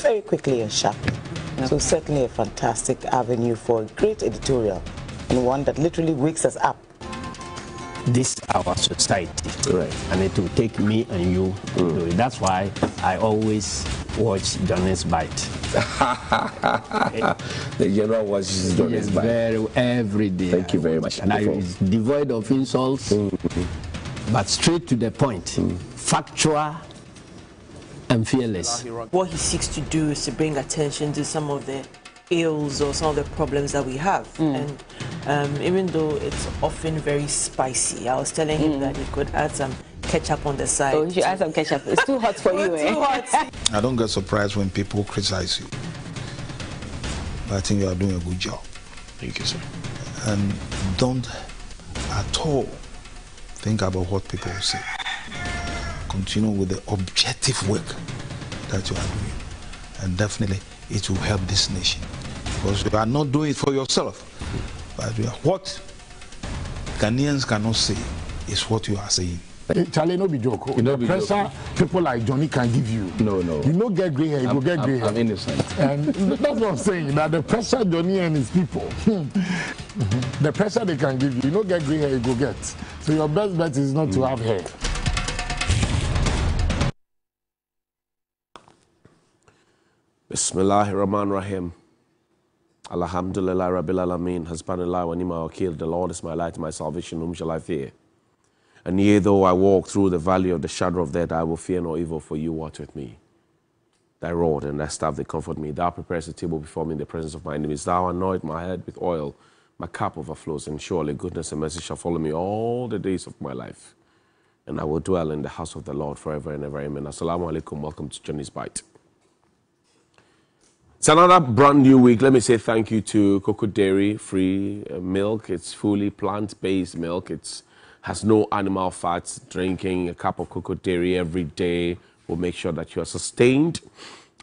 very quickly and sharply. Yep. So certainly a fantastic avenue for a great editorial, and one that literally wakes us up. This is our society, right? And it will take me and you to do it. That's why I always watch Johnny's Bite. The general watches Johnny's Bite every day. Thank you very much. And it's devoid of insults, but straight to the point, factual and fearless. What he seeks to do is to bring attention to some of the ills or some of the problems that we have, and even though it's often very spicy, I was telling him that he could add some ketchup on the side. Oh, you should add some ketchup. It's too hot for you, eh? Too hot. I don't get surprised when people criticize you, but I think you are doing a good job. Thank you, sir. And don't at all think about what people will say. Continue with the objective work that you are doing, and definitely it will help this nation, because you are not doing it for yourself, but what Ghanaians cannot say is what you are saying. Charlie, no be joke. The pressure people like Johnny can give you. No. You no get grey hair, you go get grey hair. I'm innocent. And that's what I'm saying, that the pressure Johnny and his people, the pressure they can give you, you no get grey hair, you go get. So your best bet is not to have hair. Bismillahirrahmanirrahim. Alhamdulillah Rabbil Alameen. Hasbunallah wa ni'mal wakeel. The Lord is my light, my salvation. Whom shall I fear? And yea, though I walk through the valley of the shadow of death, I will fear no evil, for you watch with me. Thy rod and thy staff, they comfort me. Thou preparest a table before me in the presence of my enemies. Thou anoint my head with oil. My cup overflows, and surely goodness and mercy shall follow me all the days of my life. And I will dwell in the house of the Lord forever and ever. Amen. Assalamu alaikum. Welcome to Johnny's Bite. It's another brand new week. Let me say thank you to Cocoa Dairy Free Milk. It's fully plant-based milk. It has no animal fats. Drinking a cup of Cocoa Dairy every day will make sure that you are sustained,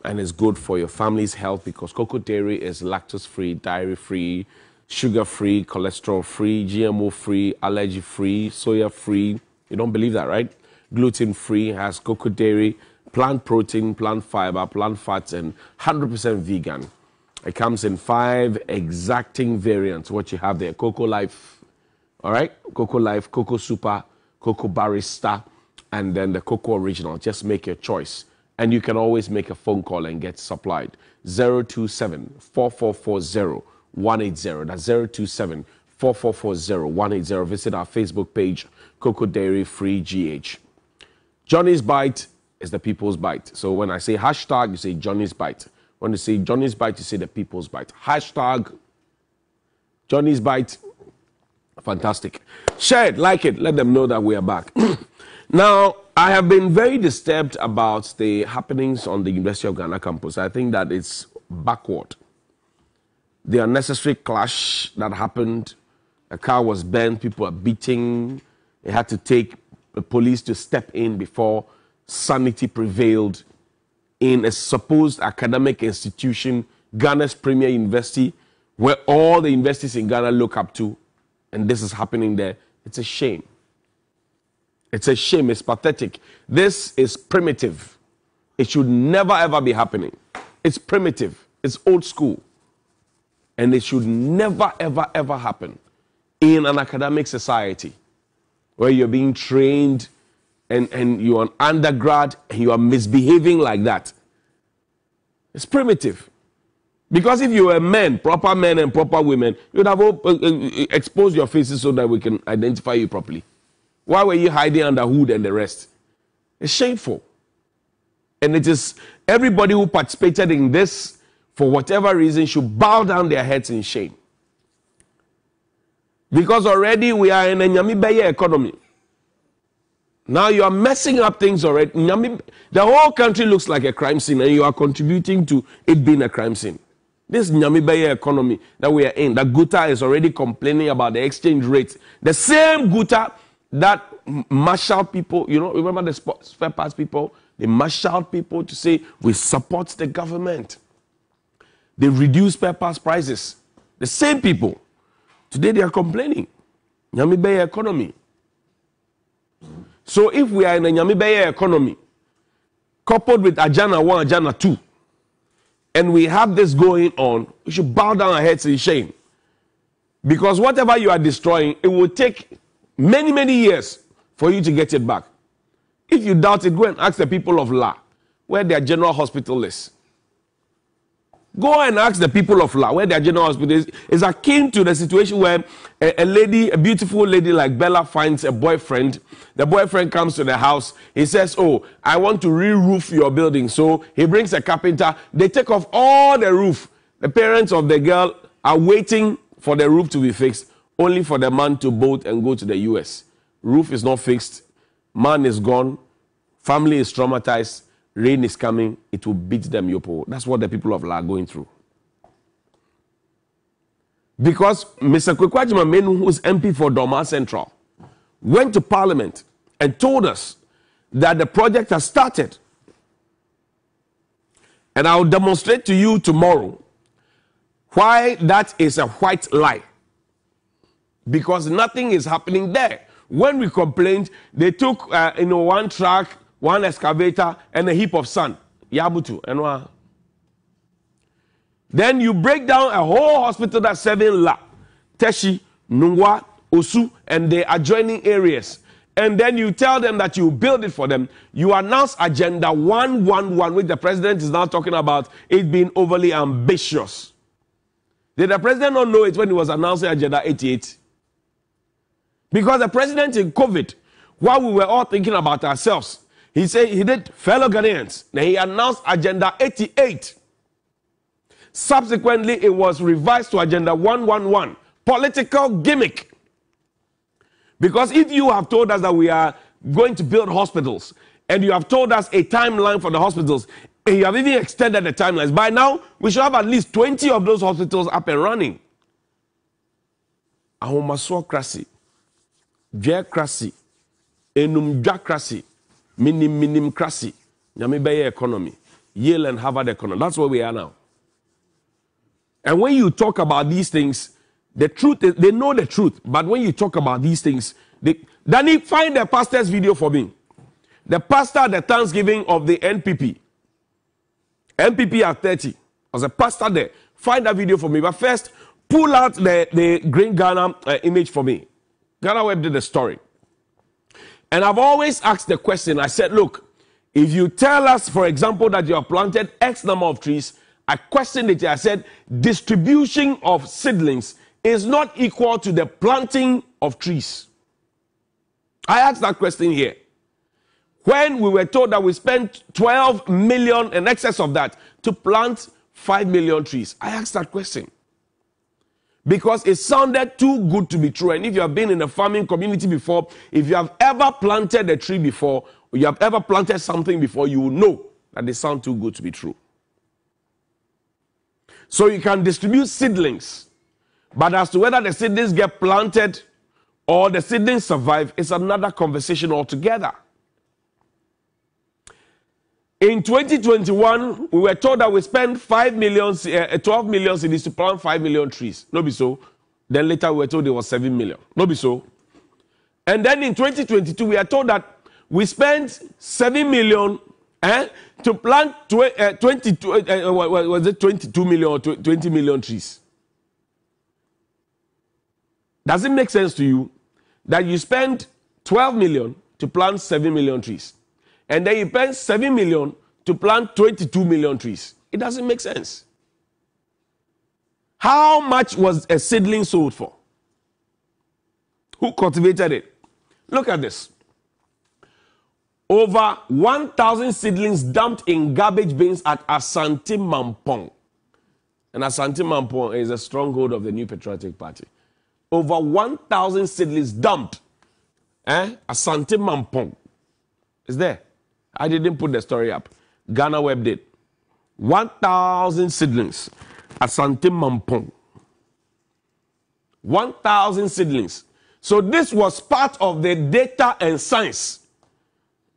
and it's good for your family's health, because Cocoa Dairy is lactose-free, dairy-free, sugar-free, cholesterol-free, GMO-free, allergy-free, soya-free. You don't believe that, right? Gluten-free, has Cocoa Dairy, plant protein, plant fiber, plant fats, and 100% vegan. It comes in 5 exacting variants. What you have there: Cocoa Life, all right? Cocoa Life, Cocoa Super, Cocoa Barista, and then the Cocoa Original. Just make your choice. And you can always make a phone call and get supplied. 027-4440-180. That's 027-4440-180. Visit our Facebook page, Cocoa Dairy Free GH. Johnny's Bite is the people's bite. So when I say hashtag, you say Johnny's Bite. When you say Johnny's Bite, you say the people's bite. Hashtag Johnny's Bite. Fantastic. Share it, like it, let them know that we are back. Now, I have been very disturbed about the happenings on the University of Ghana campus. I think that it's backward. The unnecessary clash that happened, a car was burned, people are beating. They had to take the police to step in before sanity prevailed in a supposed academic institution, Ghana's premier university, where all the universities in Ghana look up to, and this is happening there. It's a shame. It's a shame. It's pathetic. This is primitive. It should never ever be happening. It's primitive. It's old school. And it should never ever ever happen in an academic society where you're being trained and you're an undergrad and you are misbehaving like that. It's primitive. Because if you were men, proper men and proper women, you'd have exposed your faces so that we can identify you properly. Why were you hiding under hood and the rest? It's shameful. And it is everybody who participated in this, for whatever reason, should bow down their heads in shame. Because already we are in a Nyamibeye economy. Now you are messing up things already. The whole country looks like a crime scene, and you are contributing to it being a crime scene. This Nyamibeye economy that we are in, that Guta is already complaining about the exchange rate. The same Guta that marshaled people, you know, remember the spare parts people? They marshaled people to say, we support the government. They reduce spare parts prices. The same people. Today they are complaining. Nyamibeye economy. So if we are in a Nyamibeye economy, coupled with Ajana 1, Ajana 2, and we have this going on, we should bow down our heads in shame. Because whatever you are destroying, it will take many, many years for you to get it back. If you doubt it, go and ask the people of La where their general hospital is. Go and ask the people of La where their general hospital is. It's akin to the situation where a lady, a beautiful lady like Bella finds a boyfriend. The boyfriend comes to the house. He says, oh, I want to re-roof your building. So he brings a carpenter. They take off all the roof. The parents of the girl are waiting for the roof to be fixed, only for the man to bolt and go to the US. Roof is not fixed. Man is gone. Family is traumatized. Rain is coming. It will beat them, Yopo. That's what the people of La are going through. Because Mr. Kwekwa Menu, who is MP for Dorma Central, went to Parliament and told us that the project has started. And I will demonstrate to you tomorrow why that is a white lie. Because nothing is happening there. When we complained, they took one truck, one excavator, and a heap of sand. Yabutu. And then you break down a whole hospital that's serving La, Teshi, Nungwa, Osu, and the adjoining areas. And then you tell them that you build it for them. You announce Agenda 111, which the president is now talking about it being overly ambitious. Did the president not know it when he was announcing Agenda 88? Because the president in COVID, while we were all thinking about ourselves, he said he did fellow Ghanaians. Then he announced Agenda 88. Subsequently, it was revised to Agenda 111. Political gimmick. Because if you have told us that we are going to build hospitals, and you have told us a timeline for the hospitals, and you have even extended the timelines, by now, we should have at least 20 of those hospitals up and running. Ahomasocracy, Jacracy, Enumjacracy, Minimcracy, Yamibaya economy, Yale and Harvard economy. That's where we are now. And when you talk about these things, the truth is, they know the truth. But when you talk about these things, Danny, find the pastor's video for me. The pastor at the Thanksgiving of the NPP. NPP at 30. Was a pastor there. Find that video for me. But first, pull out the Green Ghana image for me. Ghana Web did the story. And I've always asked the question. I said, look, if you tell us, for example, that you have planted X number of trees, I questioned it. I said, distribution of seedlings is not equal to the planting of trees. I asked that question here. When we were told that we spent 12 million in excess of that to plant 5 million trees, I asked that question. Because it sounded too good to be true. And if you have been in a farming community before, if you have ever planted a tree before, or you have ever planted something before, you will know that they sound too good to be true. So you can distribute seedlings. But as to whether the seedlings get planted or the seedlings survive, it's another conversation altogether. In 2021, we were told that we spent 12 million cedis to plant 5 million trees. No be so. Then later we were told it was 7 million. No be so. And then in 2022, we are told that we spent 7 million to plant 22 million or 20 million trees. Does it make sense to you that you spend 12 million to plant 7 million trees? And then you spend 7 million to plant 22 million trees. It doesn't make sense. How much was a seedling sold for? Who cultivated it? Look at this. Over 1,000 seedlings dumped in garbage bins at Asante Mampong. And Asante Mampong is a stronghold of the New Patriotic Party. Over 1,000 seedlings dumped. Asante Mampong. Is there? I didn't put the story up. Ghana Web did. 1,000 seedlings. Asante Mampong. 1,000 seedlings. So this was part of the data and science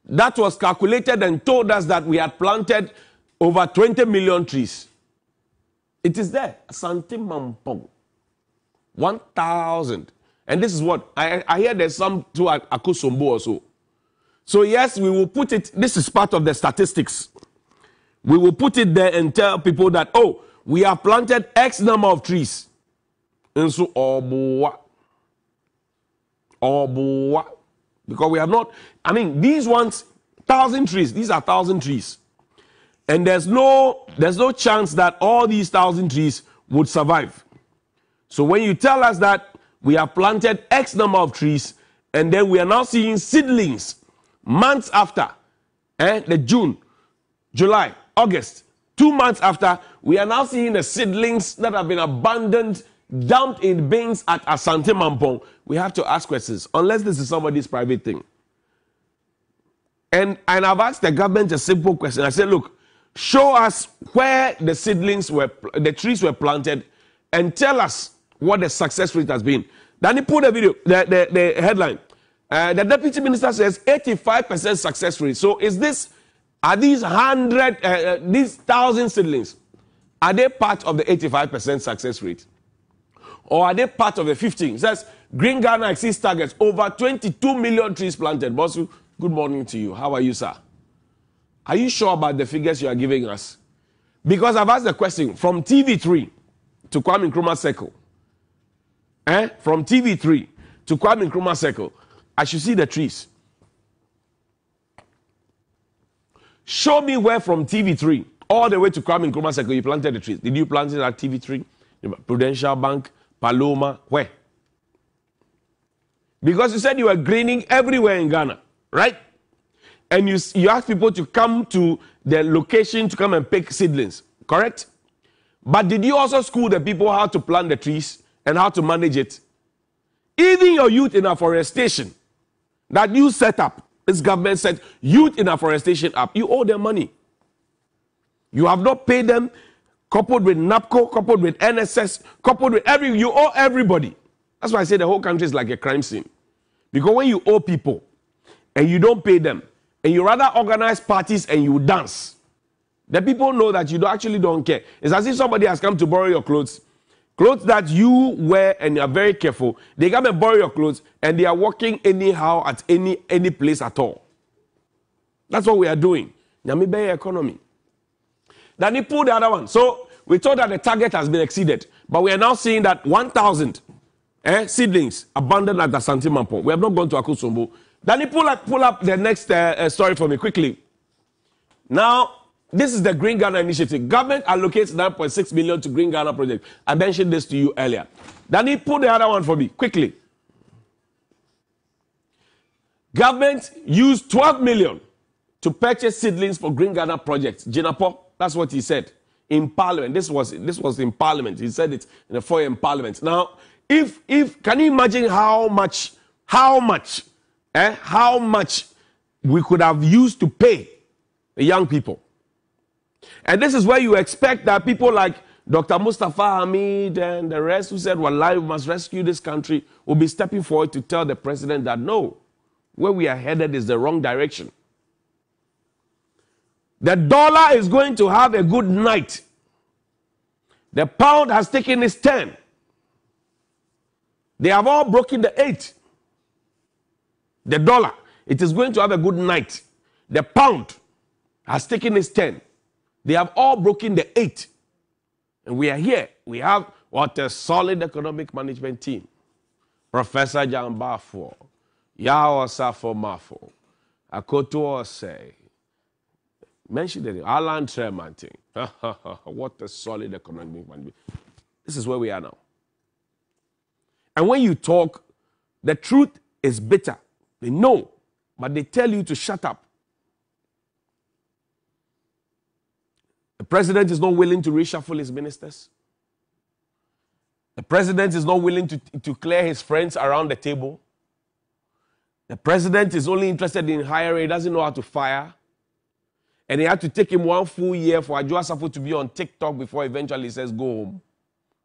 that was calculated and told us that we had planted over 20 million trees. It is there. Asante Mampong. 1,000. And this is what I hear there's some to Akosombo also. So yes, we will put it, this is part of the statistics. We will put it there and tell people that, oh, we have planted X number of trees. And so, because we have not, I mean, these ones, 1,000 trees, these are 1,000 trees. And there's no chance that all these 1,000 trees would survive. So when you tell us that we have planted X number of trees, and then we are now seeing seedlings months after, the June, July, August, 2 months after, we are now seeing the seedlings that have been abandoned, dumped in bins at Asante Mampong. We have to ask questions, unless this is somebody's private thing. And I've asked the government a simple question. I said, look, show us where the seedlings were, the trees were planted, and tell us what the success rate has been. Then he put the video, the headline. The deputy minister says 85% success rate. So are these 1,000 seedlings, are they part of the 85% success rate? Or are they part of the 15? It says Green Ghana exceeds targets, over 22 million trees planted. Bosu, good morning to you. How are you, sir? Are you sure about the figures you are giving us? Because I've asked the question from TV3 to Kwame Nkrumah Circle. From TV3 to Kwame Nkrumah Circle, I should see the trees. Show me where from TV3 all the way to Kwame Nkrumah Circle you planted the trees. Did you plant it at TV3, Prudential Bank, Paloma? Where? Because you said you were greening everywhere in Ghana, right? And you asked people to come to the location to come and pick seedlings, correct? But did you also school the people how to plant the trees and how to manage it? Even your youth in afforestation that you set up, this government said youth in afforestation up, you owe them money. You have not paid them, coupled with NAPCO, coupled with NSS, coupled with you owe everybody. That's why I say the whole country is like a crime scene. Because when you owe people and you don't pay them, and you rather organize parties and you dance, the people know that you actually don't care. It's as if somebody has come to borrow your clothes that you wear and you are very careful. They come and borrow your clothes and they are walking anyhow at any place at all. That's what we are doing. Nyamibe economy. Then they pulled the other one. So we thought that the target has been exceeded, but we are now seeing that 1,000 seedlings abandoned at the Asante Mampong. We have not gone to Akosombo. Then he pull up the next story for me quickly. Now, this is the Green Ghana initiative. Government allocates 9.6 million to Green Ghana project. I mentioned this to you earlier. Then he pull the other one for me quickly. Government used 12 million to purchase seedlings for Green Ghana projects. Jinapo, that's what he said in Parliament. This was in Parliament. He said it in the foyer in Parliament. Now, if can you imagine how much we could have used to pay the young people? And this is where you expect that people like Dr. Mustafa Hamid and the rest who said, well, we must rescue this country, will be stepping forward to tell the president that no, where we are headed is the wrong direction. The dollar is going to have a good night. The pound has taken its turn. They have all broken the 8. The dollar, it is going to have a good night. The pound has taken its turn. They have all broken the 8. And we are here. We have what a solid economic management team. Professor John Bafo, Yao Safo Mafo, Akoto Osei, mentioned it, Alan Tremanting. What a solid economic management. This is where we are now. And when you talk, the truth is bitter. They know, but they tell you to shut up. The president is not willing to reshuffle his ministers. The president is not willing to clear his friends around the table. The president is only interested in hiring. He doesn't know how to fire. And he had to take him 1 full year for Adwoa Safo to be on TikTok before eventually he says go home.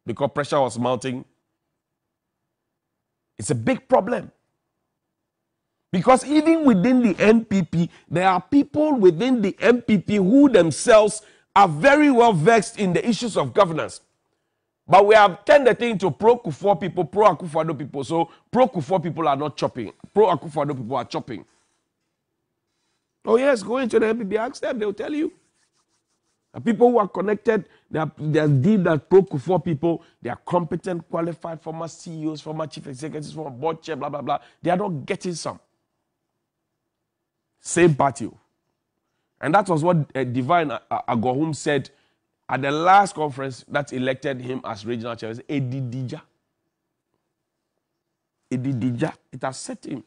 Because pressure was mounting. It's a big problem. Because even within the NPP, there are people within the NPP who themselves are very well vexed in the issues of governance. But we have turned the thing to pro-Kufuor people, pro-Akufo-Addo people. So pro-Kufuor people are not chopping. Pro-Akufo-Addo people are chopping. Oh yes, go into the NPP, ask them, they'll tell you. People who are connected, they are deep, that pro-Kufuor people, they are competent, qualified, former CEOs, former chief executives, former board chair, blah, blah, blah. They are not getting some. Same party. And that was what Divine Agohum said at the last conference that elected him as regional chair. Edidija. Edidija. It has set him.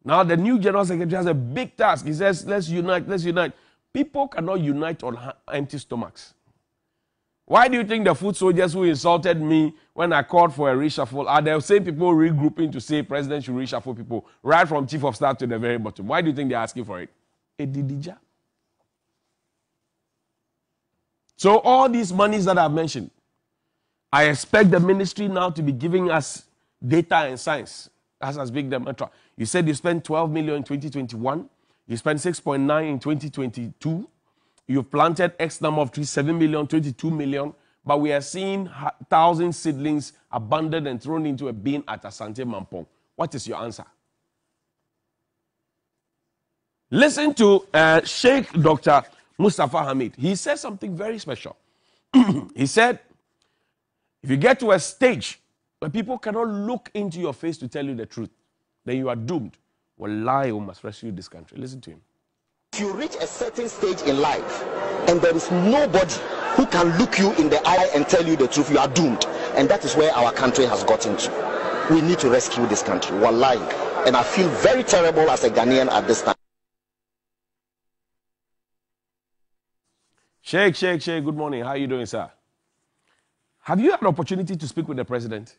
Now the new general secretary has a big task. He says, let's unite, let's unite. People cannot unite on empty stomachs. Why do you think the foot soldiers who insulted me when I called for a reshuffle are the same people regrouping to say president should reshuffle people, right from chief of staff to the very bottom? Why do you think they're asking for it? Edidija. So all these monies that I've mentioned, I expect the ministry now to be giving us data and science. As has big them. You said you spent 12 million in 2021. You spent 6.9 in 2022. You've planted X number of trees, 7 million, 22 million. But we are seeing 1,000 seedlings abandoned and thrown into a bin at Asante Mampong. What is your answer? Listen to Sheikh Dr. Mustafa Hamid. He said something very special. He said, if you get to a stage where people cannot look into your face to tell you the truth, then you are doomed. Wallahi, we must rescue this country. Listen to him. If you reach a certain stage in life and there is nobody who can look you in the eye and tell you the truth, you are doomed. And that is where our country has gotten to. We need to rescue this country. Wallahi. And I feel very terrible as a Ghanaian at this time. Sheikh, good morning. How are you doing, sir? Have you had an opportunity to speak with the president?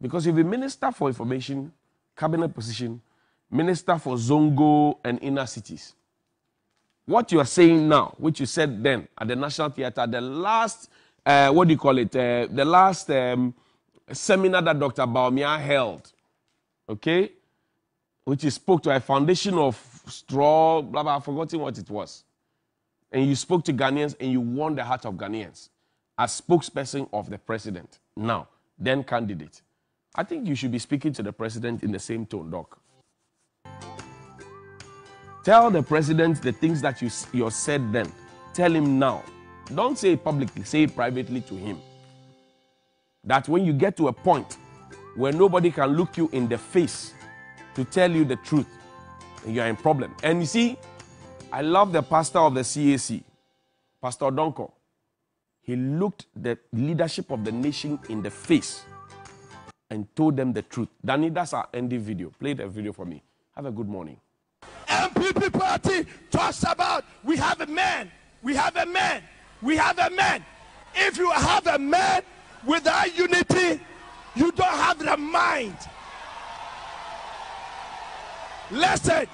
Because you've been Minister for Information, Cabinet position, Minister for Zongo and Inner Cities. What you are saying now, which you said then at the National Theatre, the last, the last seminar that Dr. Bawumia held, okay, which he spoke to a foundation of straw, blah, blah, I've forgotten what it was. And you spoke to Ghanaians and you won the heart of Ghanaians as spokesperson of the president. Now, then candidate. I think you should be speaking to the president in the same tone, Doc. Tell the president the things that you said then. Tell him now. Don't say it publicly, say it privately to him. That when you get to a point where nobody can look you in the face to tell you the truth, you're in problem. And you see, I love the pastor of the CAC, Pastor Donko. He looked the leadership of the nation in the face and told them the truth. Danny, that's our ending video. Play the video for me. Have a good morning. MPP party talks about we have a man, we have a man, we have a man. If you have a man without unity, you don't have the mind. Listen.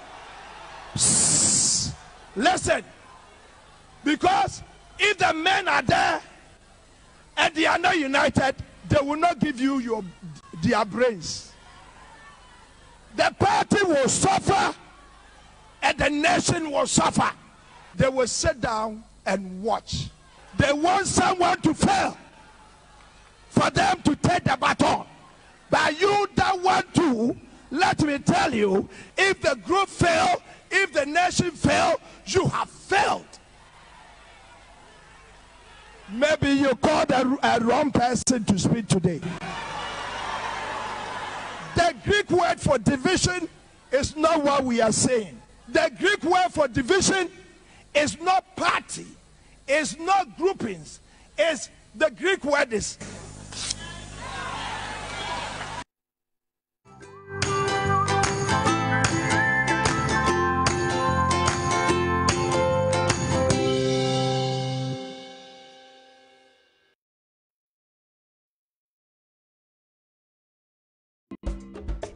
Listen. Because if the men are there and they are not united, they will not give you their brains. The party will suffer and the nation will suffer. They will sit down and watch. They want someone to fail for them to take the baton. But you don't want to. Let me tell you, if the group fail, if the nation fail, you have failed. Maybe you called a wrong person to speak today. The Greek word for division is not what we are saying. The Greek word for division is not party, it's not groupings. It's the Greek word is.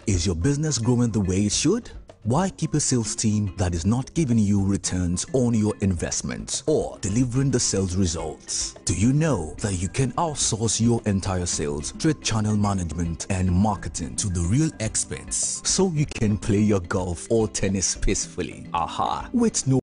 Is your business growing the way it should? Why keep a sales team that is not giving you returns on your investments or delivering the sales results? Do you know that you can outsource your entire sales, trade channel management and marketing to the real experts so you can play your golf or tennis peacefully? Aha! With no